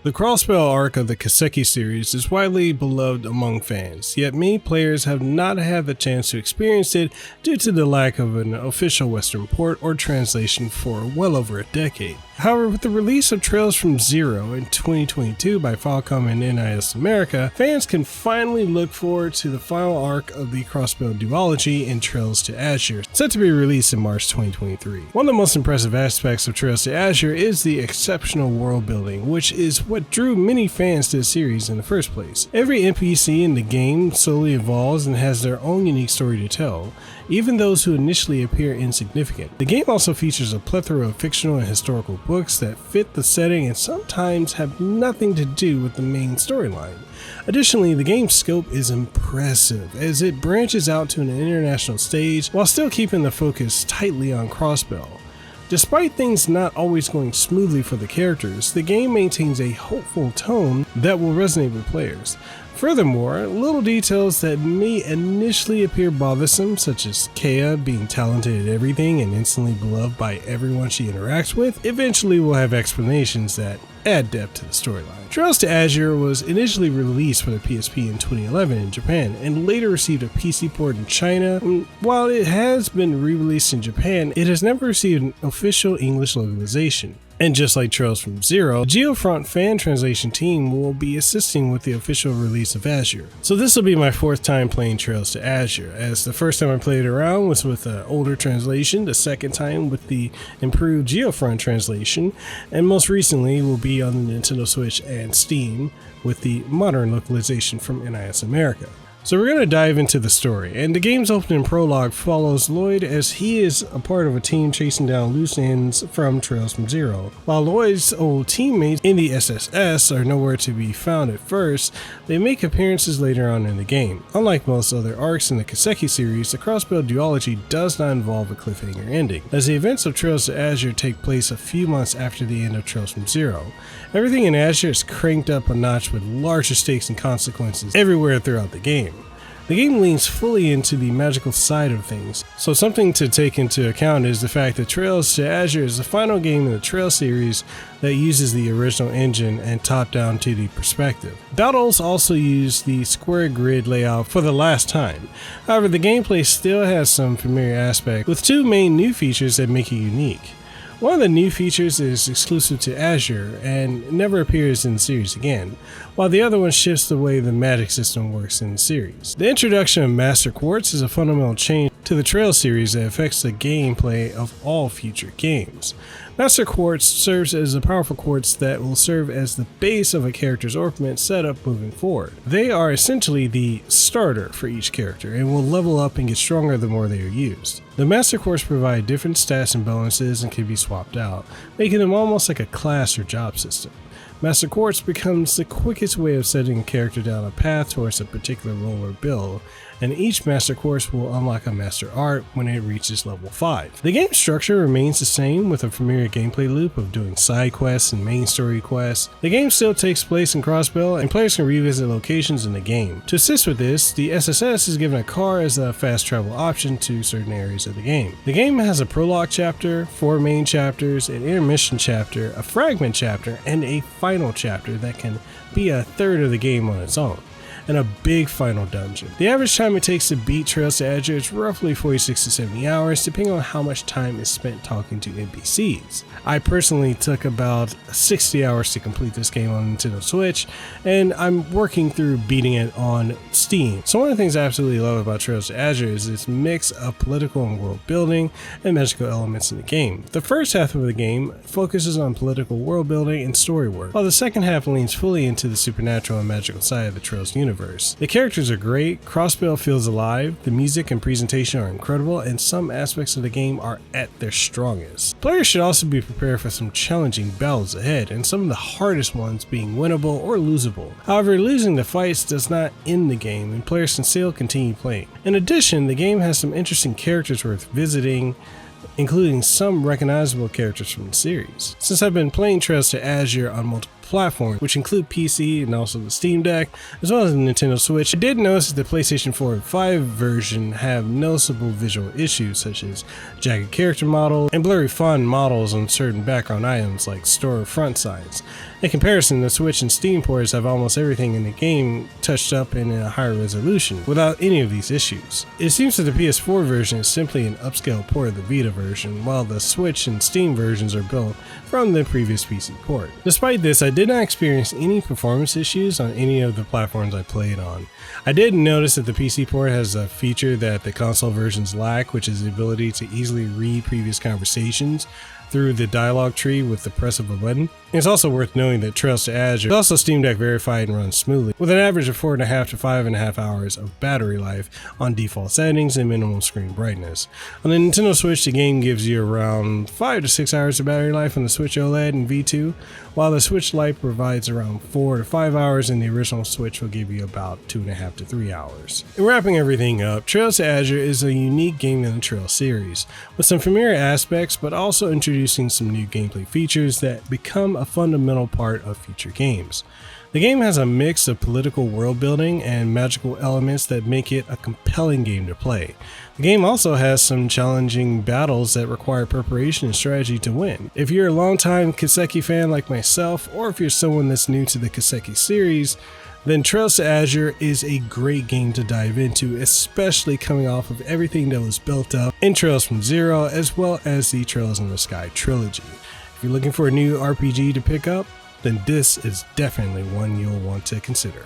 The Crossbell arc of the Kiseki series is widely beloved among fans, yet many players have not had the chance to experience it due to the lack of an official Western port or translation for well over a decade. However, with the release of Trails from Zero in 2022 by Falcom and NIS America, fans can finally look forward to the final arc of the Crossbell Duology in Trails to Azure, set to be released in March 2023. One of the most impressive aspects of Trails to Azure is the exceptional world building, which is what drew many fans to the series in the first place. Every NPC in the game slowly evolves and has their own unique story to tell, even those who initially appear insignificant. The game also features a plethora of fictional and historical books that fit the setting and sometimes have nothing to do with the main storyline. Additionally, the game's scope is impressive as it branches out to an international stage while still keeping the focus tightly on Crossbell. Despite things not always going smoothly for the characters, the game maintains a hopeful tone that will resonate with players. Furthermore, little details that may initially appear bothersome, such as Kea being talented at everything and instantly beloved by everyone she interacts with, eventually will have explanations that add depth to the storyline. Trails to Azure was initially released for the PSP in 2011 in Japan and later received a PC port in China. While it has been re-released in Japan, it has never received an official English localization. And just like Trails from Zero, the Geofront fan translation team will be assisting with the official release of Azure. So this will be my fourth time playing Trails to Azure, as the first time I played around was with an older translation, the second time with the improved Geofront translation, and most recently will be on the Nintendo Switch and Steam with the modern localization from NIS America. So we're going to dive into the story, and the game's opening prologue follows Lloyd as he is a part of a team chasing down loose ends from Trails from Zero. While Lloyd's old teammates in the SSS are nowhere to be found at first, they make appearances later on in the game. Unlike most other arcs in the Kiseki series, the Crossbell Duology does not involve a cliffhanger ending, as the events of Trails to Azure take place a few months after the end of Trails from Zero. Everything in Azure is cranked up a notch with larger stakes and consequences everywhere throughout the game. The game leans fully into the magical side of things, so something to take into account is the fact that Trails to Azure is the final game in the Trail series that uses the original engine and top-down 2D perspective. Battles also use the square grid layout for the last time. However, the gameplay still has some familiar aspects, with two main new features that make it unique. One of the new features is exclusive to Azure and never appears in the series again, while the other one shifts the way the magic system works in the series. The introduction of Master Quartz is a fundamental change to the Trail series that affects the gameplay of all future games. Master Quartz serves as a powerful quartz that will serve as the base of a character's ornament setup moving forward. They are essentially the starter for each character and will level up and get stronger the more they are used. The Master Quartz provide different stats and bonuses and can be swapped out, making them almost like a class or job system. Master Quartz becomes the quickest way of setting a character down a path towards a particular role or build, and each Master Quartz will unlock a Master Art when it reaches level 5. The game structure remains the same with a familiar gameplay loop of doing side quests and main story quests. The game still takes place in Crossbell and players can revisit locations in the game. To assist with this, the SSS is given a car as a fast travel option to certain areas of the game. The game has a prologue chapter, 4 main chapters, an intermission chapter, a fragment chapter, and a final chapter that can be a third of the game on its own, and a big final dungeon. The average time it takes to beat Trails to Azure is roughly 46 to 70 hours, depending on how much time is spent talking to NPCs. I personally took about 60 hours to complete this game on Nintendo Switch, and I'm working through beating it on Steam. So one of the things I absolutely love about Trails to Azure is its mix of political and world building and magical elements in the game. The first half of the game focuses on political world building and story work, while the second half leans fully into the supernatural and magical side of the Trails universe. The characters are great, Crossbell feels alive, the music and presentation are incredible, and some aspects of the game are at their strongest. Players should also be prepared for some challenging battles ahead, and some of the hardest ones being winnable or losable. However, losing the fights does not end the game, and players can still continue playing. In addition, the game has some interesting characters worth visiting, including some recognizable characters from the series. Since I've been playing Trails to Azure on multiple platforms, which include PC and also the Steam Deck, as well as the Nintendo Switch. I did notice that the PlayStation 4 and 5 version have noticeable visual issues such as jagged character models and blurry font models on certain background items like store front signs. In comparison, the Switch and Steam ports have almost everything in the game touched up in a higher resolution without any of these issues. It seems that the PS4 version is simply an upscale port of the Vita version, while the Switch and Steam versions are built from the previous PC port. Despite this, I did not experience any performance issues on any of the platforms I played on. I did notice that the PC port has a feature that the console versions lack, which is the ability to easily read previous conversations through the dialogue tree with the press of a button. It's also worth noting that Trails to Azure is also Steam Deck verified and runs smoothly, with an average of 4.5 to 5.5 hours of battery life on default settings and minimum screen brightness. On the Nintendo Switch, the game gives you around 5 to 6 hours of battery life on the Switch OLED and V2, while the Switch Lite provides around 4 to 5 hours, and the original Switch will give you about 2.5 to 3 hours. In wrapping everything up, Trails to Azure is a unique game in the Trails series, with some familiar aspects but also introducing some new gameplay features that become a fundamental part of future games. The game has a mix of political world building and magical elements that make it a compelling game to play. The game also has some challenging battles that require preparation and strategy to win. If you're a longtime Kiseki fan like myself, or if you're someone that's new to the Kiseki series, then Trails to Azure is a great game to dive into, especially coming off of everything that was built up in Trails from Zero, as well as the Trails in the Sky trilogy. If you're looking for a new RPG to pick up, then this is definitely one you'll want to consider.